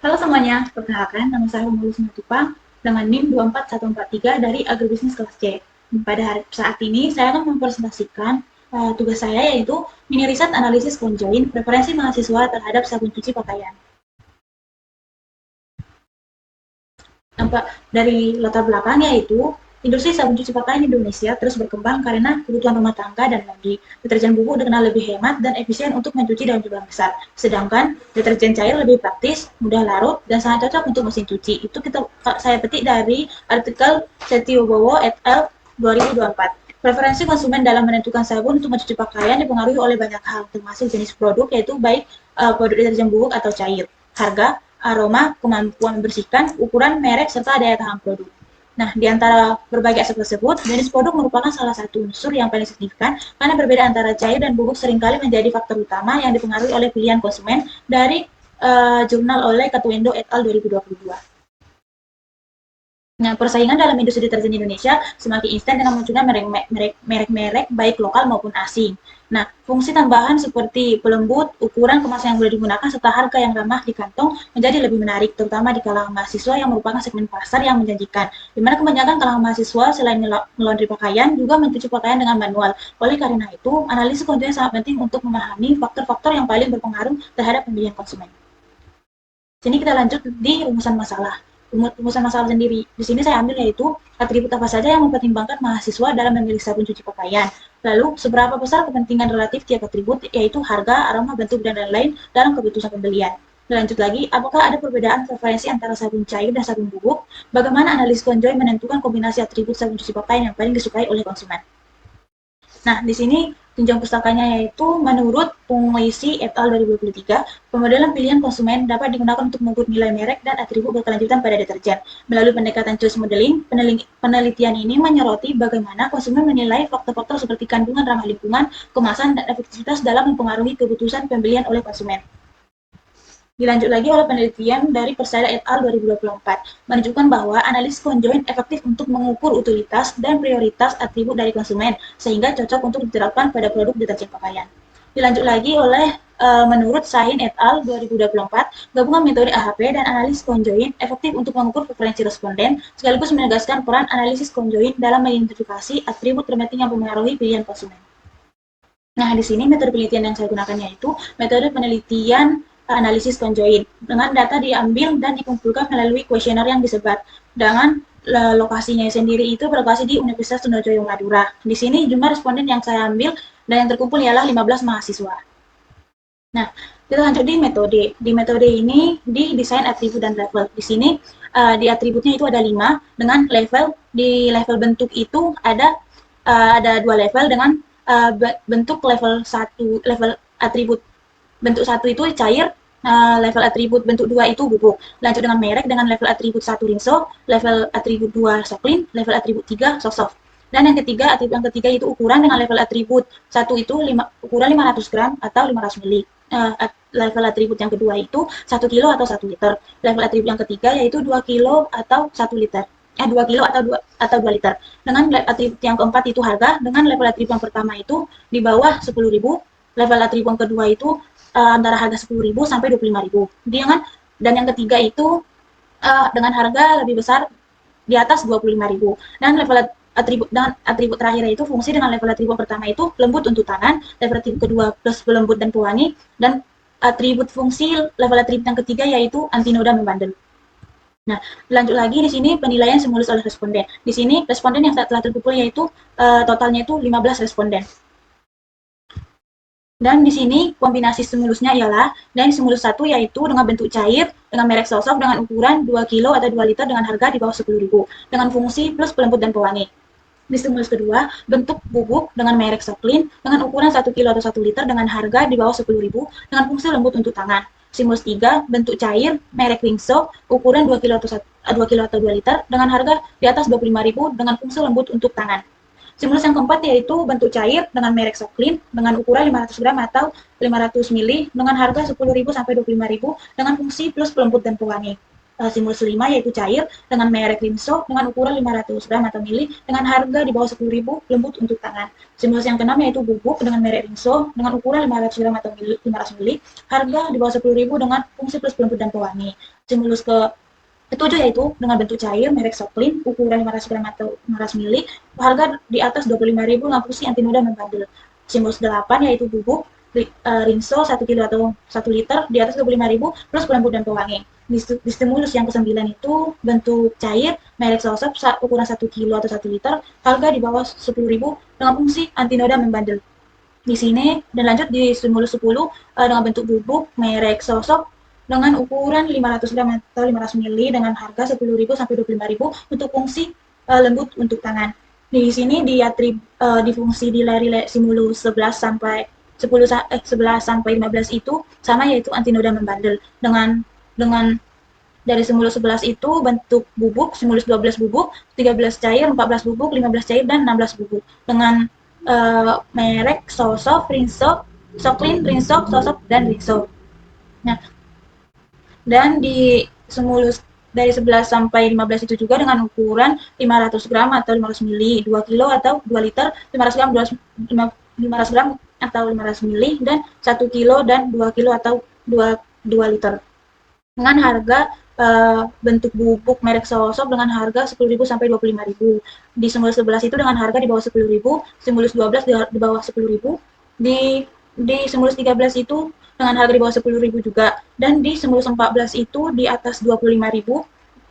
Halo semuanya, perkenalkan nama saya Umul Simatupang dengan NIM 24143 dari Agribisnis kelas C. Pada saat ini saya akan mempresentasikan tugas saya yaitu mini riset analisis conjoin preferensi mahasiswa terhadap sabun cuci pakaian. Nampak dari latar belakang yaitu industri sabun cuci pakaian Indonesia terus berkembang karena kebutuhan rumah tangga dan lagi deterjen bubuk dikenal lebih hemat dan efisien untuk mencuci dalam jumlah besar. Sedangkan deterjen cair lebih praktis, mudah larut dan sangat cocok untuk mesin cuci. Itu saya petik dari artikel Setiobowo et al. 2024. Preferensi konsumen dalam menentukan sabun untuk mencuci pakaian dipengaruhi oleh banyak hal, termasuk jenis produk, yaitu baik produk deterjen bubuk atau cair, harga, aroma, kemampuan membersihkan, ukuran, merek, serta daya tahan produk. Nah, di antara berbagai aspek tersebut, jenis produk merupakan salah satu unsur yang paling signifikan karena berbeda antara cair dan bubuk seringkali menjadi faktor utama yang dipengaruhi oleh pilihan konsumen dari jurnal oleh Katuendo et al. 2022. Nah, persaingan dalam industri deterjen Indonesia semakin instan dengan munculnya merek-merek baik lokal maupun asing. Nah, fungsi tambahan seperti pelembut, ukuran kemasan yang boleh digunakan, serta harga yang ramah di kantong menjadi lebih menarik, terutama di kalangan mahasiswa yang merupakan segmen pasar yang menjanjikan. Di mana kebanyakan kalangan mahasiswa selain melaundry pakaian, juga mencuci pakaian dengan manual. Oleh karena itu, analisis konten sangat penting untuk memahami faktor-faktor yang paling berpengaruh terhadap pemilihan konsumen. Sini kita lanjut di rumusan masalah. Rumusan masalah sendiri. Di sini saya ambil yaitu atribut apa saja yang mempertimbangkan mahasiswa dalam memilih sabun cuci pakaian. Lalu, seberapa besar kepentingan relatif tiap atribut, yaitu harga, aroma, bentuk, dan lain-lain dalam keputusan pembelian. Lanjut lagi, apakah ada perbedaan preferensi antara sabun cair dan sabun bubuk? Bagaimana analis konjoy menentukan kombinasi atribut sabun cuci pakaian yang paling disukai oleh konsumen? Nah, di sini tunjang pustakanya yaitu menurut Punglisi et al. 2023, pemodelan pilihan konsumen dapat digunakan untuk mengukur nilai merek dan atribut berkelanjutan pada deterjen. Melalui pendekatan choice modeling, penelitian ini menyoroti bagaimana konsumen menilai faktor-faktor seperti kandungan ramah lingkungan, kemasan, dan efektivitas dalam mempengaruhi keputusan pembelian oleh konsumen. Dilanjut lagi oleh penelitian dari Persada et al. 2024, menunjukkan bahwa analisis konjoin efektif untuk mengukur utilitas dan prioritas atribut dari konsumen, sehingga cocok untuk diterapkan pada produk deterjen pakaian. Dilanjut lagi oleh menurut Sahin et al. 2024, gabungan metode AHP dan analisis konjoin efektif untuk mengukur preferensi responden, sekaligus menegaskan peran analisis konjoin dalam mengidentifikasi atribut terpenting yang mempengaruhi pilihan konsumen. Nah, di sini metode penelitian yang saya gunakan yaitu metode penelitian analisis conjoint. Dengan data diambil dan dikumpulkan melalui kuesioner yang disebar. Dengan lokasinya sendiri itu berlokasi di Universitas Trunojoyo Madura. Di sini jumlah responden yang saya ambil dan yang terkumpul ialah 15 mahasiswa. Nah, kita lanjut di metode. Di metode ini di desain atribut dan level. Di sini di atributnya itu ada 5 dengan level. Di level bentuk itu ada 2 level dengan bentuk level 1, level atribut bentuk 1 itu cair, level atribut bentuk 2 itu bubuk. Lanjut dengan merek dengan level atribut 1 rinso, level atribut 2 soklin, level atribut 3 soft. Dan yang ketiga, atribut yang ketiga itu ukuran dengan level atribut 1 itu ukuran 500 gram atau 500 mili. Level atribut yang kedua itu 1 kilo atau 1 liter. Level atribut yang ketiga yaitu 2 kilo atau 1 liter. 2 kilo atau 2 liter. Dengan atribut yang keempat itu harga, dengan level atribut yang pertama itu di bawah 10.000, level atribut yang kedua itu antara harga 10.000 sampai 25.000. Dan yang ketiga itu dengan harga lebih besar di atas 25.000. Dan atribut terakhir itu fungsi dengan level atribut pertama itu lembut untuk tangan, level atribut kedua plus pelembut dan pewangi, dan atribut fungsi level atribut yang ketiga yaitu anti noda membandel. Nah, lanjut lagi di sini penilaian simulus oleh responden. Di sini responden yang telah terkumpul yaitu totalnya itu 15 responden. Dan di sini kombinasi stimulusnya ialah dan stimulus 1 yaitu dengan bentuk cair dengan merek Sosok dengan ukuran 2 kilo atau 2 liter dengan harga di bawah 10.000 dengan fungsi plus pelembut dan pewangi. Di stimulus kedua, bentuk bubuk dengan merek Soklin dengan ukuran 1 kilo atau 1 liter dengan harga di bawah 10.000 dengan fungsi lembut untuk tangan. Stimulus 3, bentuk cair merek Wingso ukuran 2 kilo atau 2 liter dengan harga di atas 25.000 dengan fungsi lembut untuk tangan. Stimulus yang keempat yaitu bentuk cair dengan merek Soklin dengan ukuran 500 gram atau 500 mili dengan harga 10.000 sampai 25.000 dengan fungsi plus pelembut dan pewangi. Stimulus kelima yaitu cair dengan merek Rinso dengan ukuran 500 gram atau mili dengan harga di bawah 10.000, lembut untuk tangan. Stimulus yang keenam yaitu bubuk dengan merek Rinso dengan ukuran 500 gram atau 500 mili, harga di bawah 10.000 dengan fungsi plus pelembut dan pewangi. Stimulus ketujuh yaitu dengan bentuk cair merek Soklin ukuran 500 gram atau 500 mili, harga di atas 25.000 dengan fungsi anti noda membandel. Stimulus 8 yaitu bubuk Rinso 1 kilo atau 1 liter di atas 25.000 plus pelembut dan pewangi. Di stimulus yang ke-9 itu bentuk cair merek Sosop ukuran 1 kilo atau 1 liter, harga di bawah 10.000 dengan fungsi anti noda membandel. Di sini dan lanjut di stimulus 10 dengan bentuk bubuk merek Sosop dengan ukuran 500 gram atau 500 mili dengan harga 10.000 sampai 25.000 untuk fungsi lembut untuk tangan. Di sini di fungsi di stimulus 11 sampai 11 sampai 15 itu sama yaitu anti noda membandel dengan dari stimulus 11 itu bentuk bubuk, stimulus 12 bubuk, 13 cair, 14 bubuk, 15 cair, dan 16 bubuk. Dengan merek Sosop, Rinso, Soklin, Rinso, Sosop, dan Rinso. Nah, dan di stimulus dari 11 sampai 15 itu juga dengan ukuran 500 gram atau 500 mili, 2 kilo atau 2 liter, 500 gram, 500 gram atau 500 mili, dan 1 kilo dan 2 kilo atau 2 liter. Dengan harga bentuk bubuk merek Sosop dengan harga 10.000 sampai 25.000. Di stimulus 11 itu dengan harga di bawah 10.000, stimulus 12 di bawah 10.000, di stimulus 13 itu dengan harga di bawah 10.000 juga, dan di stimulus 14 itu di atas 25.000,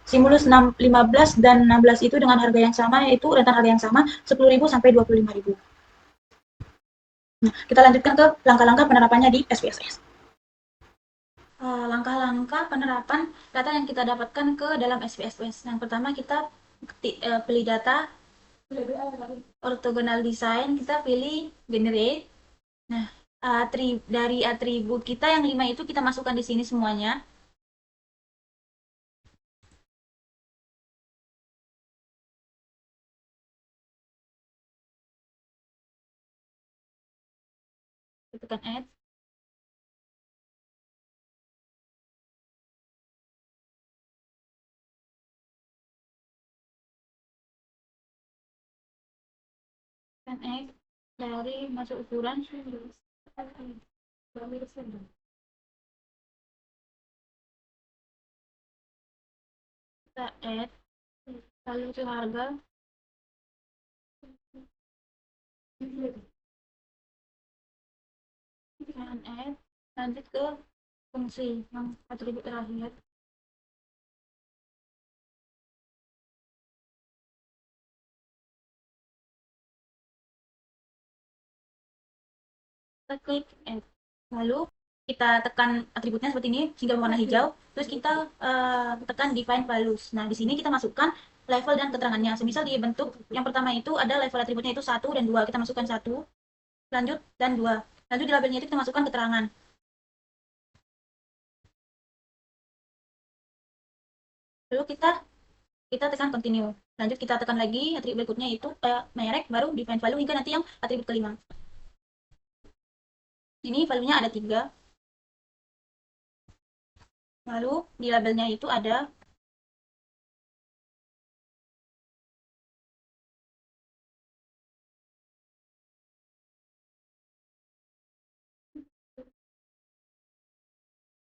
stimulus 15 dan 16 itu dengan harga yang sama, yaitu rentan harga yang sama 10.000 sampai 25.000. Nah, kita lanjutkan ke langkah-langkah penerapannya di SPSS. Langkah-langkah penerapan data yang kita dapatkan ke dalam SPSS. Yang pertama kita pilih data orthogonal design, kita pilih generate. Nah, dari atribut kita yang 5 itu kita masukkan di sini semuanya. Tekan add. Tekan add dari masuk ukuran. Kita add lalu itu harga. Tekan add lanjut ke fungsi yang atribut terakhir. Kita klik add, lalu kita tekan atributnya seperti ini sehingga berwarna hijau, terus kita tekan define values. Nah, di sini kita masukkan level dan keterangannya. Semisal di bentuk yang pertama itu ada level atributnya itu 1 dan 2, kita masukkan 1, lanjut dan 2. Lanjut di labelnya itu kita masukkan keterangan. Lalu kita tekan continue. Lanjut kita tekan lagi atribut berikutnya itu merek, baru define value hingga nanti yang atribut kelima. Ini value-nya ada 3. Lalu di labelnya itu ada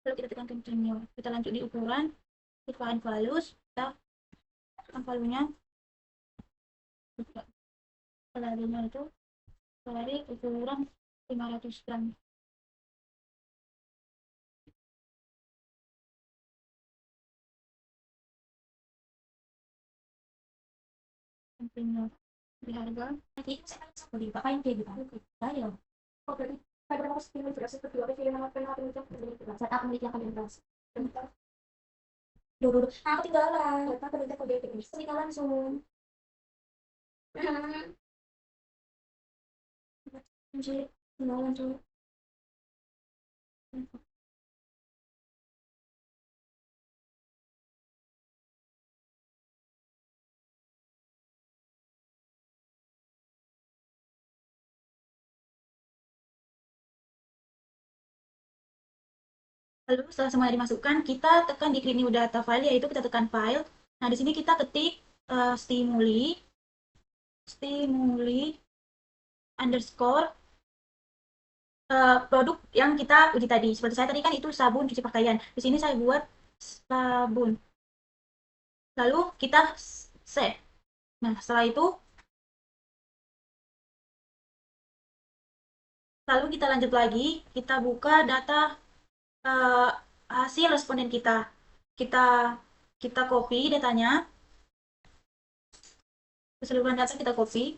lalu kita tekan continue. Kita lanjut di ukuran, define values, kita tekan value-nya. Kalorinya itu kalori ukuran 500 gram. Continue di harga nanti seperti apa yang kayak gitu ya. Oh, berarti kayak berapa sih integrasi kedua ke film apa yang setup menit yang akan integrasi dulu aku ketinggalan data penelitian kode etik ketinggalan langsung anjir ketinggalan tuh. Lalu setelah semuanya dimasukkan, kita tekan di Create New Data File, yaitu kita tekan File. Nah, di sini kita ketik stimuli underscore produk yang kita uji tadi. Seperti saya tadi kan itu sabun cuci pakaian. Di sini saya buat sabun. Lalu kita save. Nah, setelah itu, lalu kita lanjut lagi, kita buka data uh, hasil responden kita. Kita kita copy datanya, keseluruhan data kita copy,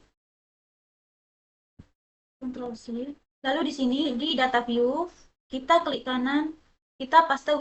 Ctrl C. Lalu di sini di data view, kita klik kanan, kita paste